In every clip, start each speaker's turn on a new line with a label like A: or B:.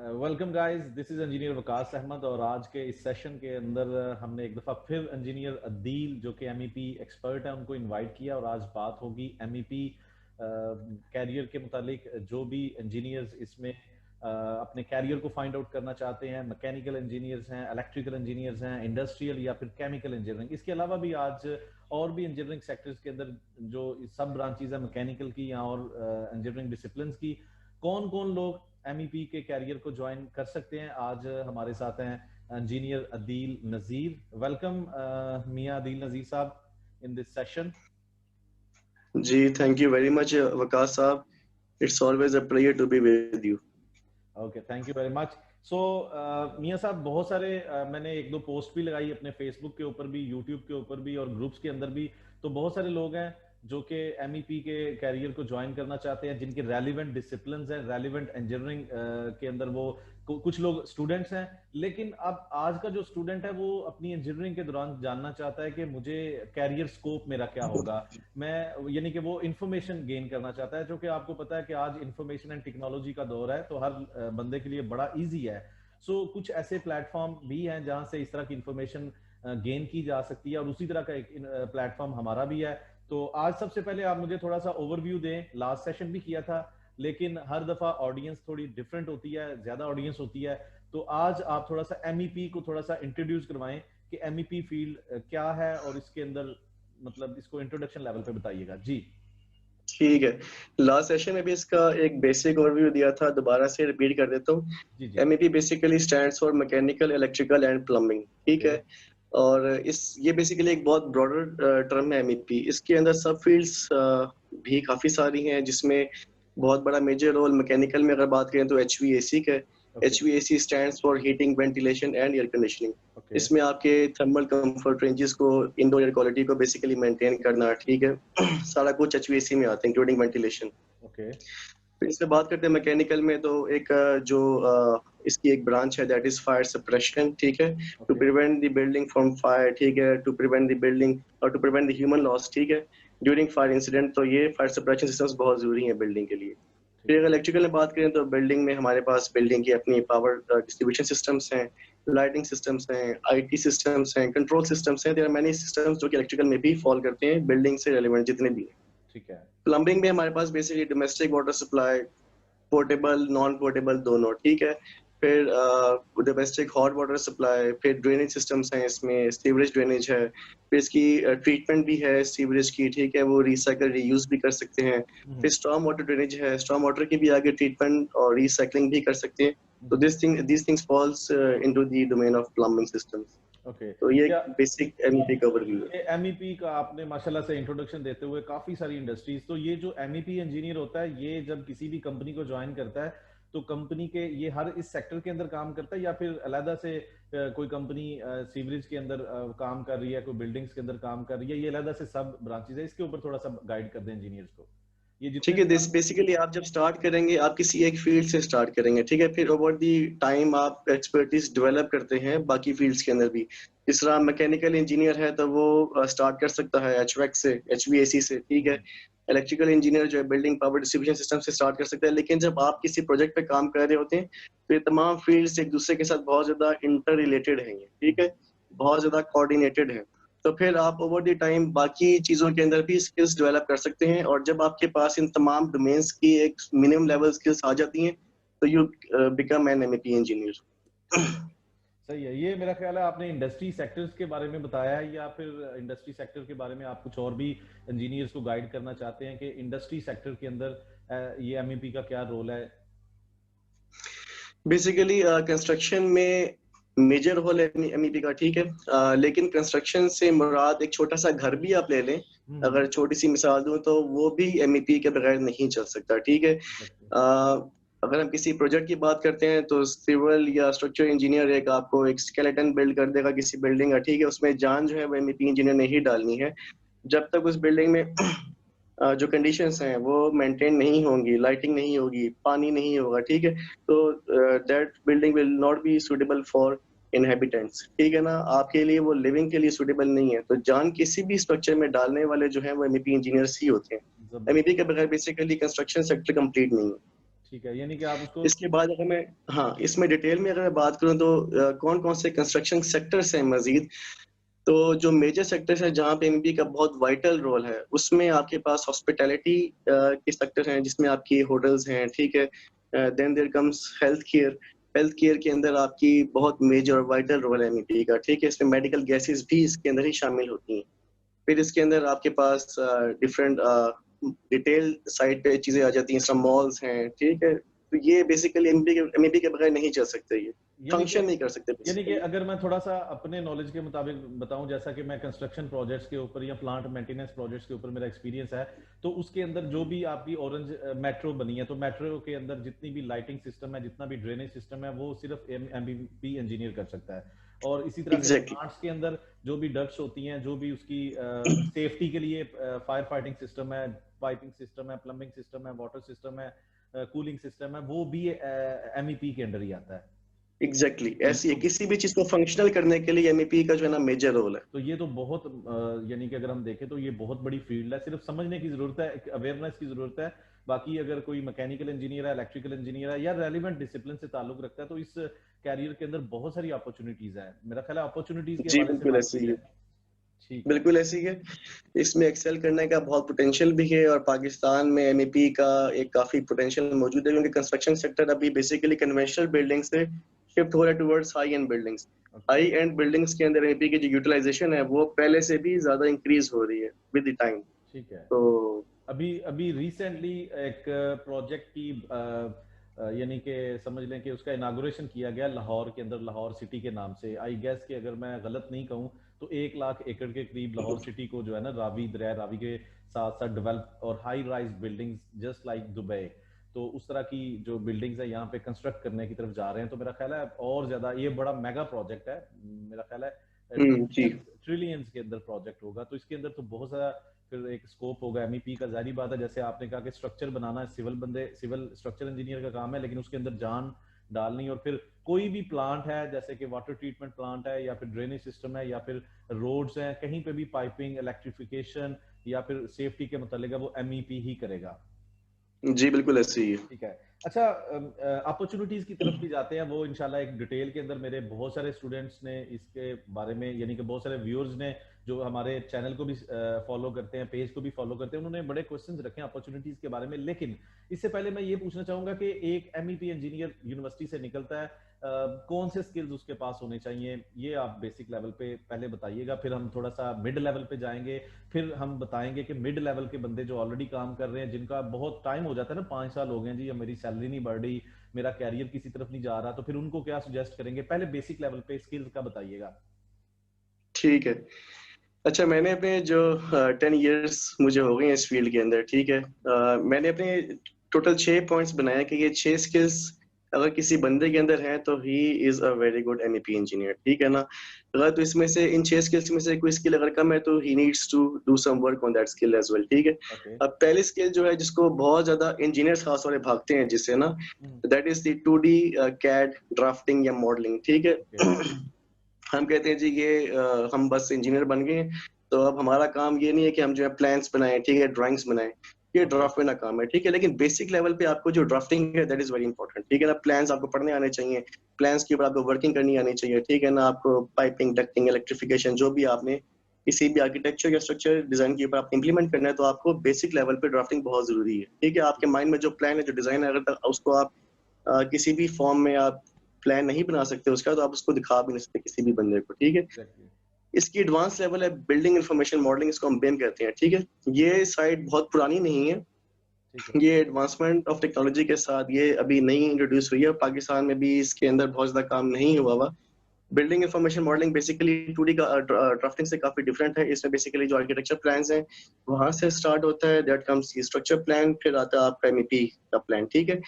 A: Welcome guys, this is engineer Waqas Ahmed और आज के इस सेशन के अंदर हमने एक दफ़ा फिर इंजीनियर अदील जो कि एमईपी एक्सपर्ट है उनको इनवाइट किया और आज बात होगी एमईपी कैरियर के मुतालिक। जो भी इंजीनियर्स इसमें अपने कैरियर को फाइंड आउट करना चाहते हैं, मैकेनिकल इंजीनियर्स हैं, इलेक्ट्रिकल इंजीनियर्स हैं, इंडस्ट्रियल या फिर केमिकल इंजीनियरिंग, इसके अलावा भी आज और भी इंजीनियरिंग सेक्टर्स के अंदर जो सब ब्रांचेज है मैकेनिकल की या और इंजीनियरिंग डिसिप्लिन की, कौन कौन लोग एमईपी के कैरियर को ज्वाइन कर सकते हैं। आज हमारे साथ हैं इंजीनियर अदील नजीर। वेलकम मियां अदील नजीर साहब इन दिस सेशन।
B: जी, thank you very much Waqas साहब। It's always a pleasure to be with you.
A: Okay, thank you very much. So मियां साहब, बहुत सारे मैंने एक दो पोस्ट भी लगाई अपने फेसबुक के ऊपर भी, यूट्यूब के ऊपर भी और ग्रुप्स के अंदर भी। तो बहुत सारे लोग हैं जो कि एमईपी के कैरियर को ज्वाइन करना चाहते हैं, जिनके रेलिवेंट डिसिप्लिन्स हैं, रेलिवेंट इंजीनियरिंग के अंदर वो कुछ लोग स्टूडेंट्स हैं। लेकिन अब आज का जो स्टूडेंट है वो अपनी इंजीनियरिंग के दौरान जानना चाहता है कि मुझे कैरियर स्कोप मेरा क्या होगा, मैं यानी कि वो इंफॉर्मेशन गेन करना चाहता है। जो कि आपको पता है कि आज इंफॉर्मेशन एंड टेक्नोलॉजी का दौर है, तो हर बंदे के लिए बड़ा इजी है। सो कुछ ऐसे प्लेटफॉर्म भी हैं जहां से इस तरह की इंफॉर्मेशन गेन की जा सकती है और उसी तरह का एक प्लेटफॉर्म हमारा भी है। तो आज सबसे पहले आप मुझे थोड़ा सा ओवरव्यू दें। लास्ट सेशन भी किया था, लेकिन हर दफा ऑडियंस थोड़ी डिफरेंट होती है, ज्यादा ऑडियंस होती है। तो आज आप थोड़ा सा एमईपी को थोड़ा सा इंट्रोड्यूस करवाएं कि एमईपी फील्ड क्या है और इसके अंदर मतलब इसको इंट्रोडक्शन लेवल पे बताइएगा जी।
B: ठीक है, लास्ट सेशन में भी इसका एक बेसिक ओवरव्यू दिया था, दोबारा से रिपीट कर देता हूँ।
A: जी जी।
B: MEP basically stands for mechanical, electrical and plumbing. ठीक है, और ये बेसिकली एक बहुत ब्रॉडर टर्म है एमईपी। इसके अंदर सब फील्ड्स भी काफी सारी हैं, जिसमें बहुत बड़ा मेजर रोल मैकेनिकल में अगर बात करें तो एचवीएसी का। HVAC stands for heating, ventilation and air conditioning. इसमें आपके थर्मल कंफर्ट रेंजेस को, इंडोर एयर क्वालिटी को बेसिकली मेंटेन करना, ठीक है। सारा कुछ HVAC में आता है इंक्लूडिंग वेंटिलेशन।
A: ओके।
B: फिर इससे बात करते हैं मैकेनिकल में, तो एक इसकी एक ब्रांच है दैट इज फायर सप्रेशन। ठीक है, to prevent the building from fire, ठीक है, टू प्रिवेंट द बिल्डिंग और to prevent the human loss, ठीक है, ड्यूरिंग फायर इंसिडेंट। तो ये फायर सप्रेशन सिस्टम्स बहुत जरूरी हैं बिल्डिंग के लिए। फिर अगर इलेक्ट्रिकल में बात करें तो बिल्डिंग में हमारे पास बिल्डिंग की अपनी पावर डिस्ट्रीब्यूशन सिस्टम्स हैं, लाइटिंग सिस्टम्स हैं, आईटी सिस्टम्स हैं, कंट्रोल सिस्टम्स हैं। देयर आर मेनी सिस्टम्स जो कि इलेक्ट्रिकल में भी फॉल करते हैं, बिल्डिंग से रेलेवेंट जितने भी हैं।
A: ठीक है।
B: प्लम्बिंग में हमारे पास basically domestic water supply, portable non portable दोनों, ठीक है। फिर डोमेस्टिक हॉट वाटर सप्लाई, फिर ड्रेनेज सिस्टम्स हैं, इसमें सीवरेज ड्रेनेज है, फिर इसकी ट्रीटमेंट भी है सीवरेज की, ठीक है, वो रिसाइकल रीयूज भी कर सकते हैं। फिर स्टॉर्म वाटर ड्रेनेज है, स्टॉर्म वाटर की भी आगे ट्रीटमेंट और रिसाइकलिंग भी कर सकते हैं। तो these things falls into the domain of plumbing systems.
A: Okay.
B: तो ये
A: क्या
B: बेसिक एमईपी का ओवरव्यू है।
A: ये एमईपी का आपने माशाल्लाह से इंट्रोडक्शन देते हुए काफी सारी इंडस्ट्रीज, तो ये जो एमईपी इंजीनियर होता है ये जब किसी भी कंपनी को ज्वाइन करता है तो कंपनी के ये हर इस सेक्टर के अंदर काम करता है या फिर अलग से कोई कंपनी सीवरेज के अंदर काम कर रही है, कोई बिल्डिंग्स के अंदर काम कर रही है, ये अलग से सब ब्रांचेज है। इसके ऊपर थोड़ा सा गाइड कर दें इंजीनियर्स को। ये
B: ठीक
A: जितने
B: है, दिस बेसिकली आप जब स्टार्ट करेंगे आप किसी एक फील्ड से स्टार्ट करेंगे, ठीक है, फिर ओवर दी टाइम आप एक्सपर्टीज डेवलप करते हैं बाकी फील्ड्स के अंदर भी। जिस तरह मैकेनिकल इंजीनियर है तो वो स्टार्ट कर सकता है एचवैक से, एचवीएसी से, ठीक है। इलेक्ट्रिकल इंजीनियर जो है बिल्डिंग पावर डिस्ट्रीब्यूशन सिस्टम से स्टार्ट कर सकता है। लेकिन जब आप किसी प्रोजेक्ट पे काम कर रहे होते हैं तो ये तमाम फील्ड्स एक दूसरे के साथ बहुत ज्यादा इंटर रिलेटेड हैं, ठीक है, बहुत ज्यादा कोऑर्डिनेटेड है। तो फिर आप ओवर द टाइम बाकी चीजों के अंदर भी स्किल्स डेवलप कर सकते हैं, और जब आपके पास इन तमाम डोमेन्स की एक मिनिमम लेवल स्किल्स आ जाती हैं तो you become an MEP engineer.
A: सही है। ये मेरा ख्याल है आपने इंडस्ट्री सेक्टर्स के बारे में बताया है, या फिर इंडस्ट्री सेक्टर के बारे में आप कुछ और भी इंजीनियर्स को गाइड करना चाहते हैं कि इंडस्ट्री सेक्टर के अंदर ये एमईपी का क्या रोल है?
B: बेसिकली कंस्ट्रक्शन में मेजर रोल है एमईपी का, ठीक है। लेकिन कंस्ट्रक्शन से मुराद एक छोटा सा घर भी आप ले लें, अगर छोटी सी मिसाल दूं तो वो भी एमईपी के बगैर नहीं चल सकता, ठीक है। अगर हम किसी प्रोजेक्ट की बात करते हैं तो सिविल या स्ट्रक्चर इंजीनियर एक आपको एक स्केलेटन बिल्ड कर देगा किसी बिल्डिंग का, ठीक है, उसमें जान जो है वो एमईपी इंजीनियर ने ही डालनी है। जब तक उस बिल्डिंग में जो कंडीशंस हैं वो मेंटेन नहीं होंगी, लाइटिंग नहीं होगी, पानी नहीं होगा, ठीक है, तो that building will not be suitable for inhabitants, ठीक है ना, आपके लिए वो लिविंग के लिए सुटेबल नहीं है। तो जान किसी भी स्ट्रक्चर में डालने वाले जो है वो एमईपी इंजीनियर्स ही होते हैं। एमईपी के बगैर बेसिकली कंस्ट्रक्शन सेक्टर कंप्लीट नहीं है।
A: ठीक है, यानी कि आप उसको
B: इसके बाद अगर मैं, हाँ, इसमें डिटेल में अगर मैं बात करूं तो कौन कौन से कंस्ट्रक्शन सेक्टर्स हैं मजीद, तो जो मेजर सेक्टर्स हैं जहाँ पे एमबीए का बहुत वाइटल रोल है, उसमें आपके पास हॉस्पिटैलिटी के सेक्टर हैं जिसमें आपकी होटल्स हैं, ठीक है। Then there comes health care. Health care के अंदर आपकी बहुत मेजर वाइटल रोल है एमईपी का, ठीक है। इसमें मेडिकल गैसेस भी इसके अंदर ही शामिल होती हैं। फिर इसके अंदर आपके पास डिफरेंट रिटेल साइड पे चीजें आ जाती हैं, सब मॉल्स हैं, ठीक है। तो ये बेसिकली एमईपी के बगैर नहीं चल सकते, ये
A: यानी कि
B: फंक्शन नहीं कर सकते
A: यानी कि
B: बेसिकली।
A: अगर मैं थोड़ा सा अपने नॉलेज के मुताबिक बताऊं, जैसा कि मैं कंस्ट्रक्शन प्रोजेक्ट्स के ऊपर या प्लांट मेंटेनेंस प्रोजेक्ट्स के ऊपर मेरा एक्सपीरियंस है, तो उसके अंदर जो भी आपकी ऑरेंज मेट्रो बनी है, तो मेट्रो के अंदर जितनी भी लाइटिंग सिस्टम है, जितना भी ड्रेनेज सिस्टम है, वो सिर्फ एमबीपी इंजीनियर कर सकता है। और इसी तरह से
B: एग्जैक्टली।
A: प्लांट्स के अंदर जो भी डक्ट्स होती हैं, जो भी उसकी सेफ्टी के लिए फायर फाइटिंग सिस्टम है, पाइपिंग सिस्टम है, प्लम्बिंग सिस्टम है, वाटर सिस्टम है, कूलिंग सिस्टम है, वो भी एमईपी के अंडर ही आता है।
B: एग्जैक्टली ऐसी है,
A: तो
B: किसी भी चीज को फंक्शनल करने के लिए एमईपी का जो है ना मेजर रोल है।
A: तो ये तो बहुत यानी कि अगर हम देखें तो ये बहुत बड़ी फील्ड है, सिर्फ समझने की जरूरत है, अवेयरनेस की जरूरत है। बाकी अगर कोई मैकेनिकल इंजीनियर है, इलेक्ट्रिकल इंजीनियर है, या रेलिवेंट डिसिप्लिन से ताल्लुक रखता है, तो इस कैरियर के अंदर बहुत सारी अपॉर्चुनिटीज है। मेरा ख्याल है अपॉर्चुनिटीज के
B: जी
A: हवाले से
B: बिल्कुल
A: बात
B: ऐसी
A: की
B: है।
A: जाए। ठीक है।
B: बिल्कुल ऐसी है। इसमें एक्सेल करने का बहुत पोटेंशियल भी है, और पाकिस्तान में एमईपी का एक काफी पोटेंशियल मौजूद है, क्योंकि कंस्ट्रक्शन सेक्टर अभी बेसिकली कन्वेंशनल बिल्डिंग से शिफ्ट हो रहा है towards high and buildings.
A: Okay.
B: High and buildings के अंदर एमईपी की जो यूटिलाइजेशन है वो पहले से भी ज्यादा इंक्रीज हो रही है विद द टाइम।
A: ठीक है।
B: तो
A: अभी अभी रिसेंटली एक प्रोजेक्ट की यानी कि समझ लें कि उसका इनागुरेशन किया गया लाहौर के अंदर, लाहौर सिटी के नाम से। आई गेस कि अगर मैं गलत नहीं कहूँ तो 1 लाख एकड़ के करीब लाहौर सिटी को जो है ना, रावी दरिया रावी के साथ साथ डेवलप और high rise buildings just like Dubai, तो उस तरह की जो बिल्डिंग्स है यहाँ पे कंस्ट्रक्ट करने की तरफ जा रहे हैं। तो मेरा ख्याल है और ज्यादा ये बड़ा मेगा प्रोजेक्ट है, मेरा ख्याल है
B: जी
A: ट्रिलियंस के अंदर प्रोजेक्ट होगा। तो इसके अंदर तो बहुत सारा फिर एक स्कोप होगा एमईपी का। जारी बात है, जैसे आपने कहा कि स्ट्रक्चर बनाना सिविल स्ट्रक्चर इंजीनियर का काम है, लेकिन उसके अंदर जान डालनी। और फिर कोई भी प्लांट है, जैसे कि वाटर ट्रीटमेंट प्लांट है, या फिर ड्रेनेज सिस्टम है, या फिर रोड्स हैं, कहीं पे भी पाइपिंग, इलेक्ट्रिफिकेशन या फिर सेफ्टी के मतलब वो एमईपी ही करेगा।
B: जी बिल्कुल ऐसी ही है।
A: ठीक है। अच्छा, अपॉर्चुनिटीज की तरफ भी जाते हैं, वो इंशाल्लाह एक डिटेल के अंदर मेरे बहुत सारे स्टूडेंट्स ने इसके बारे में, यानी कि बहुत सारे व्यूअर्स ने जो हमारे चैनल को भी फॉलो करते हैं, पेज को भी फॉलो करते हैं, उन्होंने बड़े क्वेश्चंस रखे हैं अपॉर्चुनिटीज के बारे में। लेकिन इससे पहले मैं ये पूछना चाहूंगा कि एक एमईपी इंजीनियर यूनिवर्सिटी से निकलता है, कौन से स्किल्स उसके पास होने चाहिए, ये आप बेसिक लेवल पे पहले बताइएगा, फिर हम थोड़ा सा मिड लेवल पे जाएंगे, फिर हम बताएंगे कि मिड लेवल के बंदे जो ऑलरेडी काम कर रहे हैं, जिनका बहुत टाइम हो जाता है ना, 5 साल हो गए जी, अब मेरी सैलरी नहीं बढ़ रही, मेरा कैरियर किसी तरफ नहीं जा रहा, तो फिर उनको क्या सुजेस्ट करेंगे? पहले बेसिक लेवल पे स्किल्स का बताइएगा।
B: ठीक है। अच्छा, मैंने अपने जो 10 इयर्स मुझे हो गए हैं इस फील्ड के अंदर, ठीक है। मैंने अपने टोटल 6 पॉइंट्स बनाए कि ये 6 स्किल्स अगर किसी बंदे के अंदर है तो he is a very good MEP engineer, ठीक है ना। अगर तो इसमें से इन 6 स्किल्स में से कोई स्किल अगर कम है तो he needs to do some work on that skill as well, ठीक है।
A: ओके।
B: अब पहली स्किल जो है जिसको बहुत ज्यादा इंजीनियर्स खास वाले भागते हैं जिससे ना, that is the 2D CAD drafting या मॉडलिंग, ठीक
A: ओके।
B: है। हम कहते हैं जी ये हम बस इंजीनियर बन गए हैं, तो अब हमारा काम ये नहीं है कि हम जो है प्लान्स बनाएं, ठीक है, ड्राइंग्स बनाएं। ये
A: ओके।
B: ड्राफ्ट का काम है, ठीक है। लेकिन बेसिक लेवल पे आपको जो ड्राफ्टिंग है दैट इज वेरी इंपॉर्टेंट, ठीक है ना। प्लान्स आपको पढ़ने आने चाहिए, प्लान्स के ऊपर आपको वर्किंग करनी आनी चाहिए, ठीक है ना। आपको पाइपिंग, डक्टिंग, इलेक्ट्रिफिकेशन जो भी आपने किसी भी आर्किटेक्चर या स्ट्रक्चर डिजाइन के ऊपर आप इंप्लीमेंट करना है, तो आपको बेसिक लेवल पे ड्राफ्टिंग बहुत जरूरी है, ठीक है। आपके माइंड में जो प्लान है, जो डिजाइन है, अगर तक उसको आप किसी भी फॉर्म में आप प्लान नहीं बना सकते उसका, तो आप उसको दिखा भी नहीं सकते किसी भी बंदे को, ठीक है।
A: एग्जैक्टली।
B: इसकी एडवांस लेवल है बिल्डिंग इंफॉर्मेशन मॉडलिंग, इसको हम BIM कहते हैं, ठीक है। ये साइड बहुत पुरानी नहीं है,
A: ठीक है।
B: ये एडवांसमेंट ऑफ टेक्नोलॉजी के साथ ये अभी नई इंट्रोड्यूस हुई है। पाकिस्तान में भी इसके अंदर बहुत ज्यादा काम नहीं हुआ हुआ। Building information modelling basically 2D का ड्राफ्टिंग से काफी डिफरेंट है। इसमें बेसिकली जो आर्किटेक्चर प्लान्स हैं वहां से स्टार्ट होता है, दैट कम्स स्ट्रक्चर प्लान, फिर आता है आपका एमईपी का प्लान, ठीक है।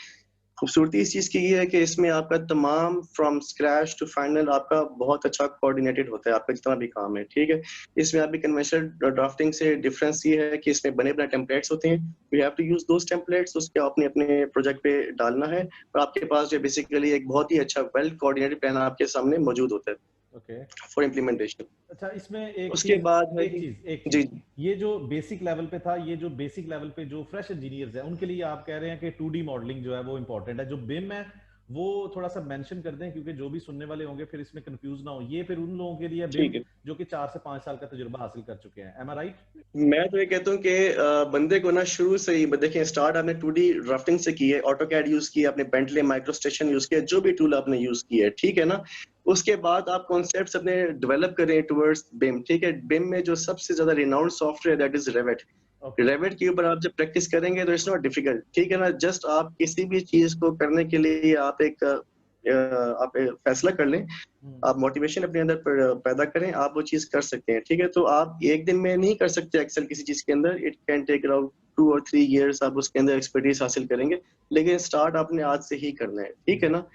B: खूबसूरती इस चीज की ये है कि इसमें आपका तमाम फ्रॉम स्क्रैच टू फाइनल आपका बहुत अच्छा कोऑर्डिनेटेड होता है, आपका जितना भी काम है, ठीक है। इसमें आपकी कन्वेंशनल ड्राफ्टिंग से डिफरेंस ये है कि इसमें बने बने टेम्पलेट्स होते हैं, you have to use those templates, उसके अपने अपने प्रोजेक्ट पे डालना है, और आपके पास जो बेसिकली एक बहुत ही अच्छा वेल कोऑर्डिनेटेड प्लान आपके सामने मौजूद होता है।
A: ओके।
B: For implementation.
A: अच्छा, इसमें एक
B: उसके
A: चीज,
B: बाद है
A: एक
B: कि
A: चीज एक
B: जी
A: चीज ये जो बेसिक लेवल पे था, ये जो बेसिक लेवल पे जो फ्रेश इंजीनियर्स हैं उनके लिए आप कह रहे हैं कि 2D मॉडलिंग जो है वो इंपॉर्टेंट है, जो बिम है वो थोड़ा सा मेंशन कर दें, क्योंकि जो भी सुनने वाले होंगे फिर इसमें कंफ्यूज ना हो। ये फिर उन लोगों के लिए बिम
B: ठीक है।
A: जो कि 4 से 5 साल का तजुर्बा हासिल कर चुके हैं। एम आई राइट?
B: मैं तो ये कहता हूँ कि बंदे को ना शुरू से ही देखिए, स्टार्ट आपने 2D ड्राफ्टिंग से की है, ऑटोकैड यूज किया आपने, बेंटली माइक्रो स्टेशन यूज किया, जो भी टूल आपने यूज किया है, ठीक है ना। उसके बाद आप कॉन्सेप्ट्स अपने डेवलप करें टुवर्ड्स बिम, ठीक है। बिम में जो सबसे ज्यादा renowned software that is Revit.
A: Okay.
B: Revit के ऊपर आप जब प्रैक्टिस करेंगे तो इट्स नॉट डिफिकल्ट, ठीक है ना। जस्ट आप किसी भी चीज को करने के लिए आप फैसला कर लें, आप मोटिवेशन अपने अंदर पैदा करें, आप वो चीज कर सकते हैं, ठीक है। तो आप एक दिन में नहीं कर सकते एक्सेल किसी चीज के अंदर, इट कैन टेक अराउंड 2 और 3 years आप उसके अंदर एक्सपर्टीज हासिल करेंगे, लेकिन स्टार्ट आपने आज से ही करना है, ठीक है ना।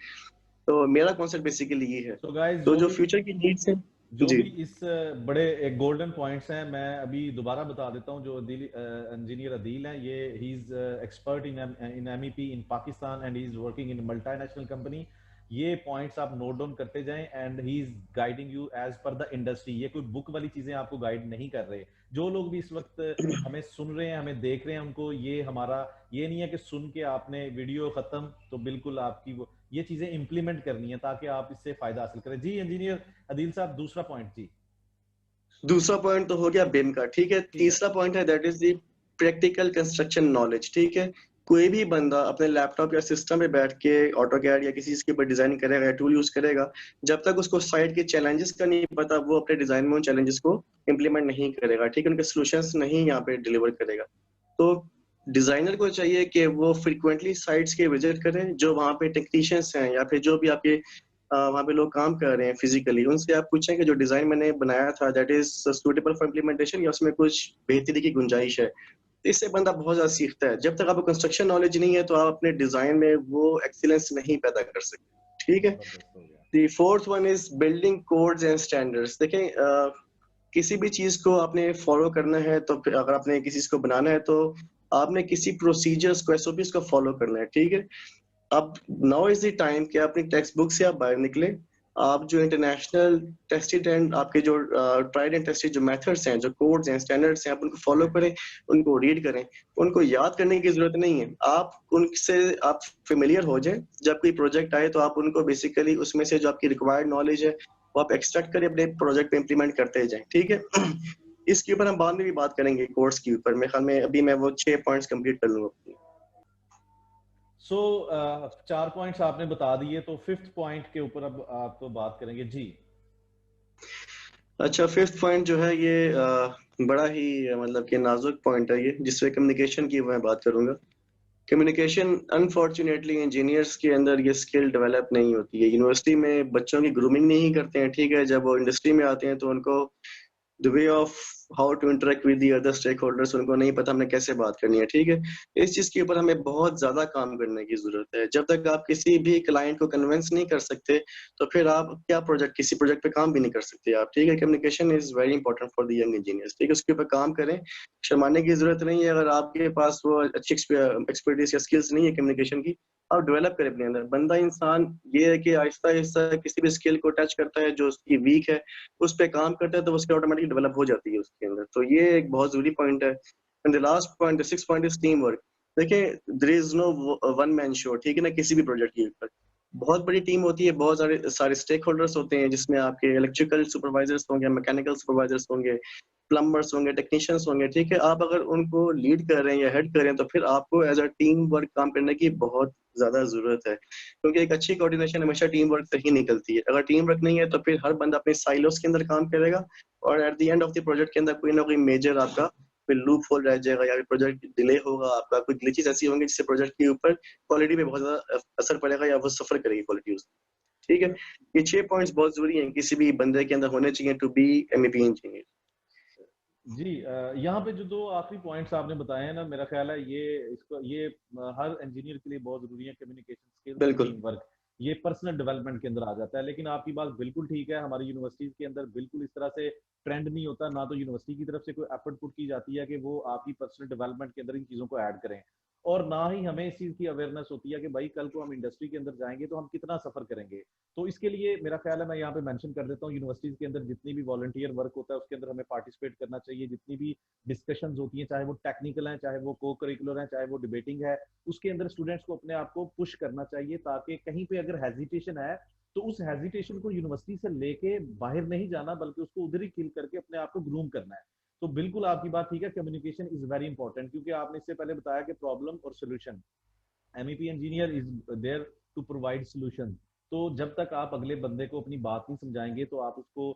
B: तो मेरा कॉन्सेप्ट बेसिकली ये है।
A: सो गाइस,
B: तो जो फ्यूचर की नीड्स है
A: जो
B: जी।
A: भी इस बड़े एक गोल्डन पॉइंट्स हैं, मैं अभी दोबारा बता देता हूं। जो इंजीनियर अदील हैं, ये he is expert in MEP in Pakistan and he is working in multinational company. ये पॉइंट्स आप नोट डाउन करते जाएं and he is guiding you as per the industry. ये कोई बुक वाली चीजें आपको गाइड नहीं कर रहे। जो लोग भी इस वक्त हमें सुन रहे हैं, हमें देख रहे हैं, उनको ये हमारा ये नहीं है कि सुन के आपने वीडियो खत्म, तो बिल्कुल आपकी वो ये चीजें इंप्लीमेंट करनी है ताकि आप इससे फायदा हासिल करें। जी इंजीनियर अदील साहब, दूसरा पॉइंट जी।
B: दूसरा पॉइंट तो हो गया बिम का, ठीक है।
A: ठीक है।
B: तीसरा पॉइंट है that is the practical construction knowledge, ठीक है। कोई भी बंदा अपने लैपटॉप या सिस्टम पे बैठ के ऑटोकैड या किसी चीज के ऊपर डिजाइन करेगा या टूल यूज करेगा, जब तक उसको साइट के चैलेंजेस का नहीं पता, वो अपने डिजाइन में उन चैलेंजेस को इम्प्लीमेंट नहीं करेगा, ठीक है। उनके सोल्यूशंस नहीं यहाँ पे डिलीवर करेगा। तो डिजाइनर को चाहिए कि वो फ्रिक्वेंटली साइट्स के विजिट करें, जो वहाँ पे टेक्नीशियंस हैं या फिर जो भी आपके वहाँ पे लोग काम कर रहे हैं फिजिकली, उनसे आप पूछें कि जो डिजाइन मैंने बनाया था that is suitable for implementation, या उसमें कुछ बेहतरी की गुंजाइश है। तो इससे बंदा बहुत ज्यादा सीखता है। जब तक आपको कंस्ट्रक्शन नॉलेज नहीं है तो आप अपने डिजाइन में वो एक्सीलेंस नहीं पैदा कर सकते, ठीक है।
A: जबरदस्त हो गया।
B: The fourth one is building codes and standards. देखें, किसी भी चीज को आपने फॉलो करना है, तो फिर अगर आपने किसी चीज को बनाना है तो आपने किसी प्रोसीजर्स को, एसओपीस को फॉलो करना है, ठीक है। अब नाउ इज द टाइम कि अपनी टेक्स्ट बुक से आप बाहर निकले, आप जो इंटरनेशनल टेस्टेड एंड आपके जो ट्राइड एंड टेस्टेड जो मेथड्स हैं, जो कोड्स हैं, स्टैंडर्ड्स हैं, आप उनको फॉलो करें, उनको रीड करें। उनको याद करने की जरूरत नहीं है, आप उनसे आप फेमिलियर हो जाएं। जब कोई प्रोजेक्ट आए तो आप उनको बेसिकली उसमें से जो आपकी रिक्वायर्ड नॉलेज है वो आप एक्सट्रैक्ट करें, अपने प्रोजेक्ट पे इंप्लीमेंट करते जाएं, ठीक है। इसके ऊपर हम बाद में भी बात करेंगे, कोर्स के ऊपर। मेरे ख्याल में अभी मैं वो 6 पॉइंट्स कंप्लीट कर लूंगा।
A: सो 4 पॉइंट्स आपने बता दिए, तो फिफ्थ पॉइंट के ऊपर अब आप बात करेंगे जी।
B: अच्छा, फिफ्थ पॉइंट जो है ये बड़ा ही मतलब कि नाजुक पॉइंट है ये, जिससे कम्युनिकेशन की मैं बात करूंगा। कम्युनिकेशन अनफॉर्चुनेटली इंजीनियर्स के अंदर ये स्किल डेवलप नहीं होती है। यूनिवर्सिटी में बच्चों की ग्रूमिंग नहीं करते हैं, ठीक है। जब वो इंडस्ट्री में आते हैं तो उनको the way of how to interact with the other stakeholders उनको नहीं पता हमने कैसे बात करनी है, ठीक है। इस चीज के ऊपर हमें बहुत ज्यादा काम करने की जरूरत है। जब तक आप किसी भी क्लाइंट को कन्विंस नहीं कर सकते तो फिर आप क्या प्रोजेक्ट, किसी प्रोजेक्ट पे काम भी नहीं कर सकते आप, ठीक है। Communication is very important for the young engineers, ठीक है। उसके ऊपर काम करें, शर्माने की जरूरत नहीं है। अगर आपके पास वो अच्छी एक्सपर्टीज या स्किल्स नहीं है कम्युनिकेशन की, आप डेवलप करें अपने अंदर। बंदा इंसान ये है कि आहिस्ता आहिस्ता किसी भी स्किल को टच करता है जो उसकी वीक है, उस पे काम करता है तो उसकी ऑटोमेटिक डेवलप हो जाती है उसके अंदर। तो ये एक बहुत जरूरी पॉइंट है। And the last point, the six point is team work. देखिए, there is no one man show, ठीक है ना। किसी भी प्रोजेक्ट के ऊपर बहुत बड़ी टीम होती है, बहुत सारे सारे स्टेक होल्डर्स होते हैं, जिसमें आपके इलेक्ट्रिकल सुपरवाइजर्स होंगे, मैकेनिकल सुपरवाइजर्स होंगे, प्लम्बर्स होंगे, टेक्नीशियंस होंगे, ठीक है। आप अगर उनको लीड कर रहे हैं या हेड कर रहे हैं तो फिर आपको एज अ टीम वर्क काम करने की बहुत ज्यादा जरूरत है, क्योंकि एक अच्छी कोऑर्डिनेशन हमेशा टीम वर्क से ही निकलती है। अगर टीम वर्क नहीं है तो फिर हर बंदा अपने साइलोस के अंदर काम करेगा, और at the end of the project के अंदर कोई ना कोई मेजर आपका फिर लूप होल रह जाएगा, या फिर प्रोजेक्ट डिले होगा, आपका कुछ ग्लिचेस ऐसी होंगी जिससे प्रोजेक्ट के ऊपर क्वालिटी पे बहुत ज्यादा असर पड़ेगा, या वो सफर करेगी क्वालिटी उसकी, ठीक है। ये 6 पॉइंट्स बहुत जरूरी हैं किसी भी बंदे के अंदर होने चाहिए टू बी एमईपी इंजीनियर।
A: जी यहाँ पे जो दो आखिरी पॉइंट्स आपने बताए हैं ना, मेरा ख्याल है ये इसको ये हर इंजीनियर के लिए बहुत जरूरी है। कम्युनिकेशन स्किल्स और
B: बिल्कुल।
A: टीम वर्क, ये पर्सनल डेवलपमेंट के अंदर आ जाता है। लेकिन आपकी बात बिल्कुल ठीक है, हमारी यूनिवर्सिटीज के अंदर बिल्कुल इस तरह से ट्रेंड नहीं होता, ना तो यूनिवर्सिटी की तरफ से कोई एफर्ट पुट की जाती है कि वो आपकी पर्सनल डेवलपमेंट के अंदर इन चीजों को ऐड करें। और ना ही हमें इस चीज की अवेयरनेस होती है कि भाई कल को हम इंडस्ट्री के अंदर जाएंगे तो हम कितना सफर करेंगे। तो इसके लिए मेरा ख्याल है, मैं यहाँ पे मेंशन कर देता हूँ, यूनिवर्सिटीज के अंदर जितनी भी वॉलंटियर वर्क होता है उसके अंदर हमें पार्टिसिपेट करना चाहिए। जितनी भी डिस्कशंस होती हैं, चाहे वो टेक्निकल है, चाहे वो को करिकुलर है, चाहे वो डिबेटिंग है, उसके अंदर स्टूडेंट्स को अपने आप को पुश करना चाहिए, ताकि कहीं पे अगर हेजिटेशन है तो उस हेजिटेशन को यूनिवर्सिटी से लेके बाहर नहीं जाना, बल्कि उसको उधर ही किल करके अपने आप को ग्रूम करना है। तो बिल्कुल आपकी बात ठीक है, कम्युनिकेशन इज वेरी इंपॉर्टेंट, क्योंकि आपने इससे पहले बताया कि प्रॉब्लम और solution, MEP engineer is there to provide solution. तो जब तक आप अगले बंदे को अपनी बात नहीं समझाएंगे तो आप उसको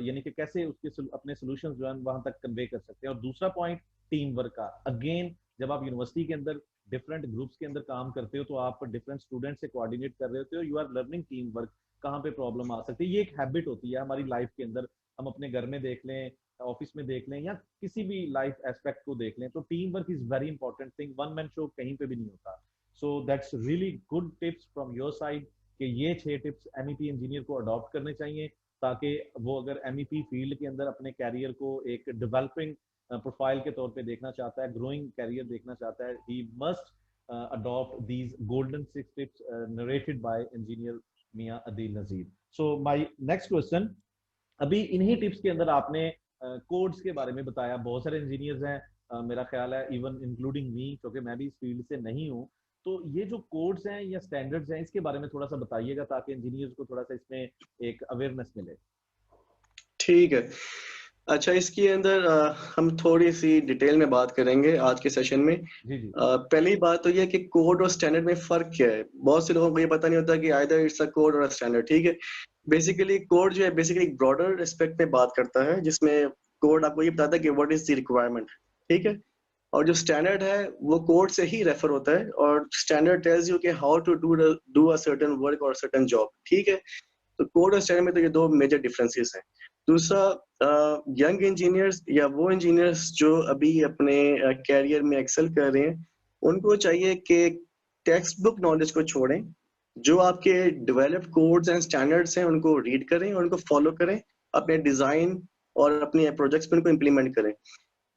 A: यानी कि कैसे उसके अपने सोल्यूशन जो है वहां तक कन्वे कर सकते हैं। और दूसरा पॉइंट टीम वर्क का, अगेन जब आप यूनिवर्सिटी के अंदर डिफरेंट ग्रुप्स के अंदर काम करते हो तो आप डिफरेंट स्टूडेंट से कोऑर्डिनेट कर रहे होते हो, you are learning team work, कहाँ पे प्रॉब्लम आ सकती है। ये एक हैबिट होती है हमारी लाइफ के अंदर, हम अपने घर में देख लें, ऑफिस में देख लें, या किसी भी लाइफ एस्पेक्ट को देख लें, तो team work is very important thing, one man show कहीं पे भी नहीं होता। So that's really good tips from your side कि ये 6 टिप्स एमईपी इंजीनियर को अडॉप्ट करने चाहिए, ताकि वो अगर एमईपी फील्ड के अंदर अपने कैरियर को एक डेवलपिंग प्रोफाइल के तौर पे देखना चाहता है, ग्रोइंग कैरियर देखना चाहता है, he must adopt these golden 6 tips narrated by engineer Mian Adeel Nazir. So my next question, अभी इन्हीं टिप्स के अंदर आपने कोड्स के बारे में बताया। बहुत सारे इंजीनियर्स हैं, मेरा ख्याल है इवन इंक्लूडिंग मी, क्योंकि मैं भी इस फील्ड से नहीं हूँ, तो ये जो कोड्स हैं या स्टैंडर्ड्स हैं, इसके बारे में थोड़ा सा बताइएगा, ताकि इंजीनियर्स को थोड़ा सा इसमें एक अवेयरनेस मिले।
B: ठीक है। अच्छा, इसके अंदर हम थोड़ी सी डिटेल में बात करेंगे आज के सेशन में।
A: जी जी।
B: पहली बात तो ये कि कोड और स्टैंडर्ड में फर्क क्या है। बहुत से लोगों को ये पता नहीं होता कि आइदर इट्स अ कोड और अ स्टैंडर्ड। ठीक है, बेसिकली कोड जो है बेसिकली एक ब्रॉडर रिस्पेक्ट में बात करता है, जिसमें कोड आपको ये बताता है कि व्हाट इज द रिक्वायरमेंट। ठीक है, और जो स्टैंडर्ड है वो कोड से ही रेफर होता है, और स्टैंडर्ड टेल्स यू कि how to do a certain work और सर्टेन जॉब। ठीक है, तो कोड और स्टैंडर्ड में तो ये दो मेजर डिफरेंसेस हैं। दूसरा, यंग इंजीनियर्स या वो इंजीनियर्स जो अभी अपने कैरियर में एक्सेल कर रहे हैं, उनको चाहिए कि टेक्स्ट बुक नॉलेज को छोड़ें, जो आपके डेवलप्ड कोड्स एंड स्टैंडर्ड्स हैं उनको रीड करें और उनको फॉलो करें, अपने डिजाइन और अपने प्रोजेक्ट्स में उनको इम्प्लीमेंट करें।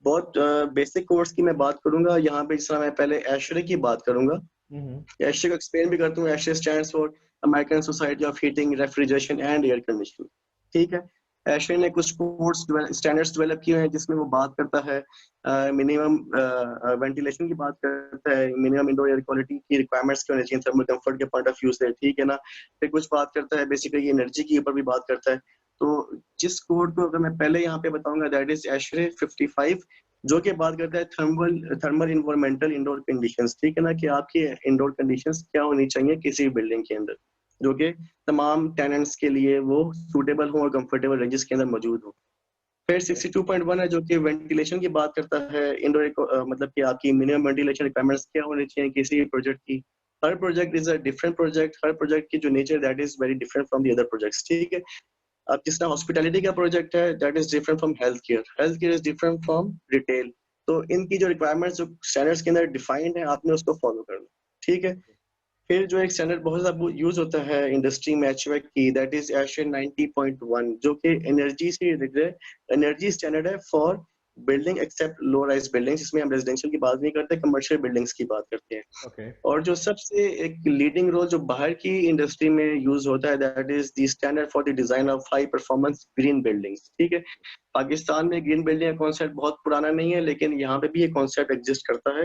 B: बहुत बेसिक कोर्स की मैं बात करूंगा यहाँ पे, जिस तरह मैं पहले एशरे की बात करूंगा। एशरे को एक्सप्लेन भी करता हूँ। ASHRAE stands for American society of heating, refrigeration and air conditioning. ठीक है, एशरे ने कुछ कोर्स स्टैंडर्ड्स डेवलप किए हैं, जिसमें वो बात करता है मिनिमम वेंटिलेशन की बात करता है, मिनिमम इंडोर एयर क्वालिटी की रिक्वायरमेंट्स क्या होनी चाहिए थर्मल कंफर्ट के पॉइंट ऑफ व्यू से। ठीक है ना, फिर कुछ बात करता है बेसिकली एनर्जी के ऊपर भी बात करता है। तो जिस कोड को अगर मैं पहले यहाँ पे बताऊंगा, दैट इज एशरे 55, जो कि बात करता है थर्मल इन्वायरमेंटल इंडोर कंडीशंस। ठीक है ना, कि आपकी इंडोर कंडीशंस क्या होनी चाहिए किसी बिल्डिंग के अंदर, जो कि तमाम टेनेंट्स के लिए वो सूटेबल हो और कंफर्टेबल रेंजेस के अंदर मौजूद हो। फिर 62.1 है, जो कि वेंटिलेशन की बात करता है। इंडोर मतलब कि आपकी मिनिमम वेंटिलेशन रिक्वायरमेंट्स क्या होनी चाहिए किसी भी प्रोजेक्ट की। हर project is a different project, हर प्रोजेक्ट की जो nature that is very different from the other projects. ठीक है, अब जिस तरह हॉस्पिटैलिटी का प्रोजेक्ट है, that is different from health care is different from retail. तो इनकी जो रिक्वायरमेंट्स जो स्टैंडर्ड्स के अंदर डिफाइंड है, आपने उसको फॉलो करना। ठीक है, फिर जो एक स्टैंडर्ड बहुत ज्यादा यूज होता है इंडस्ट्री में HVAC की, दैट इज ASHRAE 90.1, जो कि एनर्जी से रिलेटेड एनर्जी स्टैंडर्ड है for building except low rise buildings, जिसमें हम रेजिडेंशियल की बात नहीं करते, कमर्शियल बिल्डिंग्स की बात करते हैं।
A: Okay.
B: और जो सबसे एक लीडिंग रोल जो बाहर की इंडस्ट्री में यूज होता है, that is the standard for the design of high performance green buildings. ठीक है, पाकिस्तान में ग्रीन बिल्डिंग का कॉन्सेप्ट बहुत पुराना नहीं है, लेकिन यहाँ पे भी ये कॉन्सेप्ट एग्जिस्ट करता है।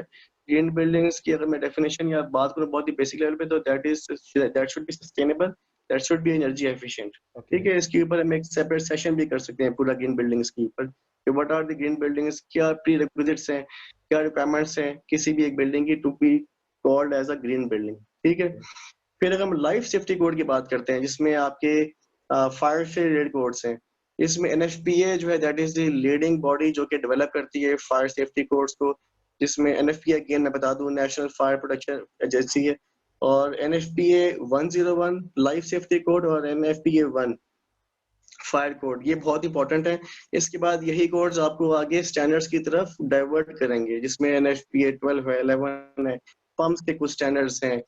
B: ग्रीन बिल्डिंग्स की अगर मैं डेफिनेशन या बात करूँ बहुत ही बेसिक लेवल पे, तो that should be sustainable, that should be energy efficient. ठीक है, इसके ऊपर हम एक सेपरेट सेशन भी कर सकते हैं पूरा ग्रीन बिल्डिंग्स के ऊपर, कि what are the green buildings, क्या प्रीरेक्विजिट्स हैं, क्या रिक्वायरमेंट्स हैं किसी भी एक बिल्डिंग की to be called as a green building. ठीक है, फिर अगर हम लाइफ सेफ्टी कोड की बात करते हैं, जिसमें आपके फायर से रिलेटेड कोड्स हैं, इसमें NFPA जो है that is the leading body जो कि डेवलप करती है फायर सेफ्टी कोड्स को, जिसमें NFPA अगेन मैं बता दूं नेशनल फायर प्रोटेक्शन एजेंसी है, और NFPA 101 लाइफ सेफ्टी कोड और NFPA 1 फायर कोड, ये बहुत इंपॉर्टेंट है। इसके बाद यही कोड्स आपको आगे स्टैंडर्ड्स की तरफ डाइवर्ट करेंगे, जिसमें NFPA 12 है, 11 है, पंप्स के कुछ स्टैंडर्ड्स हैं।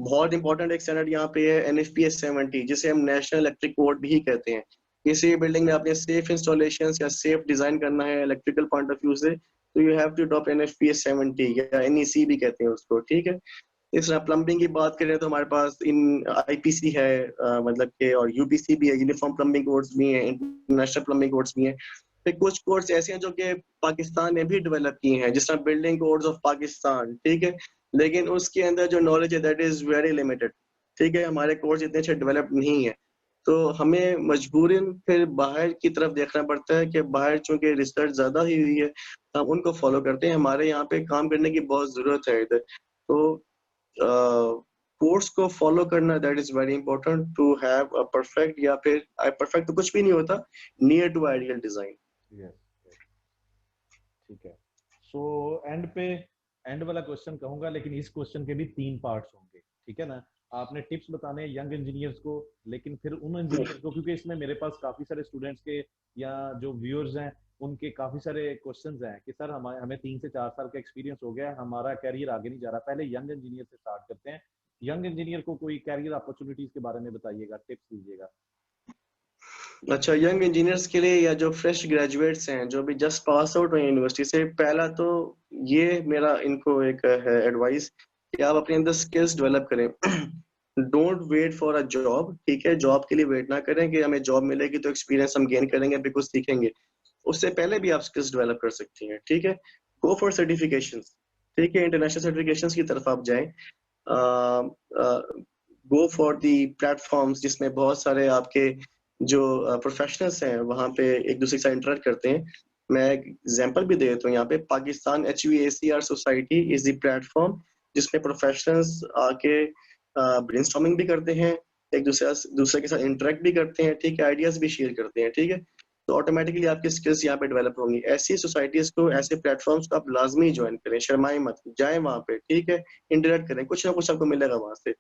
B: बहुत इंपॉर्टेंट एक स्टैंडर्ड यहाँ पे है NFPA 70, जिसे हम नेशनल इलेक्ट्रिक कोड भी कहते हैं। किसी बिल्डिंग में आपने सेफ इंस्टॉलेशन या सेफ डिजाइन करना है इलेक्ट्रिकल पॉइंट ऑफ व्यू से, तो you have to drop NFPA 70 या NEC भी कहते हैं उसको, ठीक है। इस तरह प्लम्बिंग की बात करें तो हमारे पास इन IPC है, मतलब के, और UPC भी है, यूनिफॉर्म प्लम्बिंग कोड्स भी हैं, इंटरनेशनल प्लम्बिंग कोड्स भी हैं। फिर कुछ कोड्स ऐसे हैं जो कि पाकिस्तान ने भी डेवलप किए हैं, जिस तरह बिल्डिंग कोड्स ऑफ पाकिस्तान, ठीक है, लेकिन उसके अंदर जो नॉलेज है दैट इज वेरी लिमिटेड, ठीक है, हमारे कोड्स इतने अच्छे डेवलप नहीं है। तो हमें मजबूरन फिर बाहर की तरफ देखना पड़ता है कि बाहर चूंकि रिसर्च ज्यादा ही हुई है, हम उनको फॉलो करते हैं, हमारे यहाँ पे काम करने की बहुत जरूरत है इधर। तो कोर्स को फॉलो करना that is very important to have a perfect, या फिर परफेक्ट तो कुछ भी नहीं होता, नियर टू आइडियल डिजाइन।
A: ठीक है। सो एंड वाला क्वेश्चन कहूंगा, लेकिन इस क्वेश्चन के भी 3 पार्ट्स होंगे, ठीक है ना। आपने टिप्स बताने हैं यंग इंजीनियर्स को, लेकिन फिर उन इंजीनियर को, क्योंकि इसमें मेरे पास काफी सारे स्टूडेंट्स के या जो व्यूअर्स हैं उनके काफी सारे क्वेश्चंस हैं कि सर हमें 3 से 4 साल का एक्सपीरियंस हो गया, हमारा कैरियर आगे नहीं जा रहा। पहले यंग इंजीनियर से स्टार्ट करते हैं। यंग इंजीनियर को कोई कैरियर अपॉर्चुनिटीज के बारे में बताइएगा, टिप्स दीजिएगा।
B: अच्छा, यंग इंजीनियर्स के लिए या जो फ्रेश ग्रेजुएट्स हैं, जो भी जस्ट पास आउट हुए यूनिवर्सिटी से, पहला तो ये मेरा इनको एक है एडवाइस कि आप अपने अंदर स्किल्स डेवलप करें। Don't wait for a job, ठीक है, जॉब के लिए वेट ना करें कि हमें जॉब मिलेगी तो एक्सपीरियंस हम गेन करेंगे, अभी कुछ सीखेंगे। उससे पहले भी आप स्किल्स डेवलप कर सकती हैं, ठीक है। गो फॉर सर्टिफिकेशंस, ठीक है, इंटरनेशनल सर्टिफिकेशंस की तरफ आप जाएं। गो फॉर दी प्लेटफॉर्म्स जिसमें बहुत सारे आपके जो प्रोफेशनल्स हैं वहाँ पे एक दूसरे के साथ इंटरेक्ट करते हैं। मैं एक एग्जांपल भी दे देता हूँ यहाँ पे, Pakistan HVACR society is the platform जिसमें प्रोफेशनल्स आके ब्रेनस्टॉर्मिंग भी करते हैं, एक दूसरे के साथ इंटरेक्ट भी करते हैं, ठीक है, आइडियाज भी शेयर करते हैं, ठीक है। तो ऑटोमेटिकली आपकी स्किल्स यहाँ पे डेवलप होंगी। ऐसी सोसाइटीज को, ऐसे प्लेटफॉर्म्स को आप लाजमी ज्वाइन करें, शर्माएं मत, जाएं वहाँ पे, ठीक है, इंटरेक्ट करें, कुछ ना कुछ आपको मिलेगा वहां से।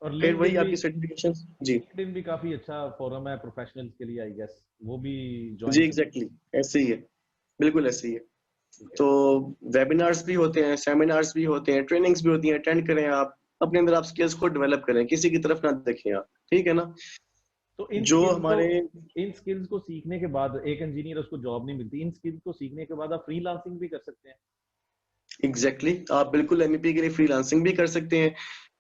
A: और
B: फिर वही
A: लिंक्डइन भी,
B: आपकी सर्टिफिकेशन। जी
A: लिंक्डइन भी काफी अच्छा फोरम है प्रोफेशनल्स के लिए, आई गेस वो भी
B: जी,
A: ज्वाइन कर।
B: एग्जैक्टली ऐसे ही है, बिल्कुल ऐसे ही है।
A: ठीक है।
B: तो वेबिनार्स भी होते हैं, सेमिनार्स भी होते हैं, ट्रेनिंग्स भी होती हैं, अटेंड करें आप, अपने अंदर आप स्किल्स को डेवलप करें, किसी की तरफ ना देखें आप, ठीक है ना।
A: तो
B: जो हमारे
A: इन स्किल्स को सीखने के बाद एक इंजीनियर, उसको जॉब नहीं मिलती, इन स्किल्स को सीखने के बाद आप फ्रीलांसिंग भी कर सकते हैं।
B: एग्जैक्टली आप बिल्कुल MEP के लिए फ्रीलांसिंग भी कर सकते हैं।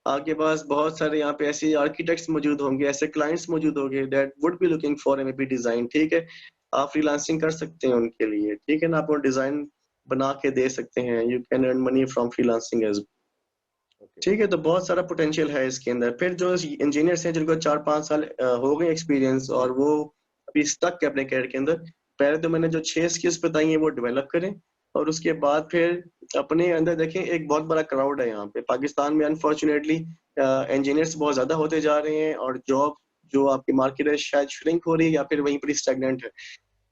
B: आपके पास बहुत सारे यहाँ पे ऐसे आर्किटेक्ट्स मौजूद होंगे, ऐसे क्लाइंट्स मौजूद होंगे that would be looking for MEP design, ठीक है, आप फ्रीलांसिंग कर सकते हैं उनके लिए, ठीक है ना, आप डिजाइन बना के दे सकते हैं, you can earn money from freelancing as,
A: okay.
B: ठीक है। तो बहुत सारा पोटेंशियल है इसके अंदर। फिर जो इंजीनियर्स हैं जिनको 4-5 साल हो गए एक्सपीरियंस और वो अभी स्टक है अपने कैरियर के अंदर, पहले तो मैंने जो 6 स्किल्स बताई हैं वो डेवलप करें, और उसके बाद फिर अपने अंदर देखें, एक बहुत बड़ा क्राउड है यहाँ पे पाकिस्तान में, अनफॉर्चुनेटली इंजीनियर्स बहुत ज्यादा होते जा रहे हैं, और जॉब जो आपकी मार्केट है शायद श्रिंक हो रही है या फिर वहीं पर स्टैग्नेंट है।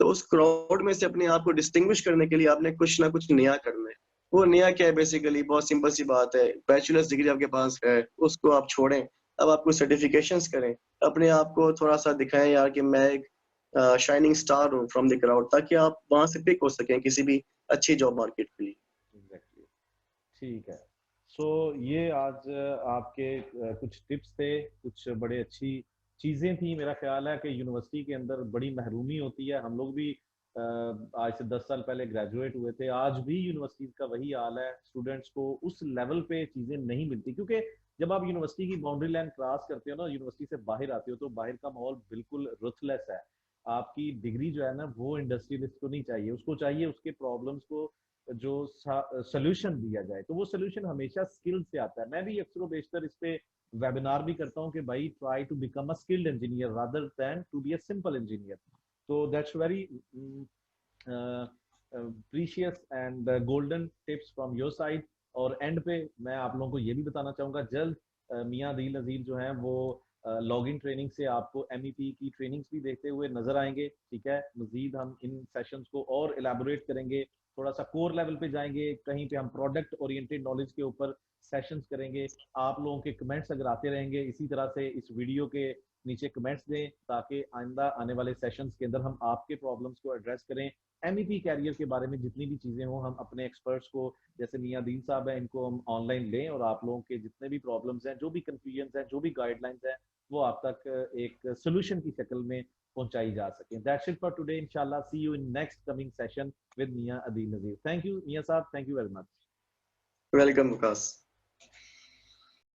B: तो उस क्राउड में से अपने आप को डिस्टिंग्विश करने के लिए आपने कुछ ना कुछ नया करना है। वो नया क्या है, बेसिकली बहुत सिंपल सी बात है, बैचलर्स डिग्री आपके पास है उसको आप छोड़ें, अब आप कुछ सर्टिफिकेशंस करें, अपने आप को थोड़ा सा दिखाएं यार कि मैं एक शाइनिंग स्टार हूँ फ्रॉम द क्राउड, ताकि आप वहां से पिक हो सकें किसी भी अच्छी जॉब मार्केट के लिए।
A: एग्जैक्टली। ठीक है। सो ये आज आपके कुछ टिप्स थे, कुछ बड़े अच्छी चीजें थी। मेरा ख्याल है कि यूनिवर्सिटी के अंदर बड़ी महरूमी होती है। हम लोग भी आज से 10 साल पहले ग्रेजुएट हुए थे, आज भी यूनिवर्सिटी का वही हाल है। स्टूडेंट्स को उस लेवल पे चीजें नहीं मिलती, क्योंकि जब आप यूनिवर्सिटी की बाउंड्री लाइन क्रॉस करते हो ना, यूनिवर्सिटी से बाहर आते हो, तो बाहर का माहौल बिल्कुल रुथलेस है। आपकी डिग्री जो है ना, वो इंडस्ट्रियलिस्ट को नहीं चाहिए, उसको चाहिए उसके प्रॉब्लम्स को जो सोल्यूशन दिया जाए। तो वो सोल्यूशन हमेशा स्किल से आता है। मैं भी अक्सर बेशतर इस पे वेबिनार भी करता हूँ कि भाई try to become a skilled engineer rather than to be a simple engineer. तो that's very precious and golden tips from your side. और एंड पे मैं आप लोगों को ये भी बताना चाहूंगा, जल्द मियां दिल नजीर जो हैं वो लॉगिन ट्रेनिंग से आपको MEP की ट्रेनिंग्स भी देखते हुए नजर आएंगे। ठीक है, मजीद हम इन सेशंस को और इलेबोरेट करेंगे, थोड़ा सा कोर लेवल पे जाएंगे, कहीं पे हम प्रोडक्ट ओरिएंटेड नॉलेज के ऊपर सेशंस करेंगे। आप लोगों के कमेंट्स अगर आते रहेंगे इसी तरह से, इस वीडियो के नीचे कमेंट्स दें, ताकि आइंदा आने वाले सेशंस के अंदर हम आपके प्रॉब्लम्स को एड्रेस करें। MEP कैरियर के बारे में जितनी भी चीजें हों, हम अपने एक्सपर्ट्स को, जैसे मियां दीन साहब हैं, इनको हम ऑनलाइन लें और आप लोगों के जितने भी प्रॉब्लम्स हैं, जो भी कंफ्यूजन हैं, जो भी गाइडलाइंस हैं, वो आप तक एक सोल्यूशन की शक्ल में पहुंचाई जा सके। दैट्स इट फॉर टुडे, इंशाल्लाह see you in next coming session with मियां अदील नजीर। थैंक यू मियां साहब, thank you very much.
B: Welcome Vikas.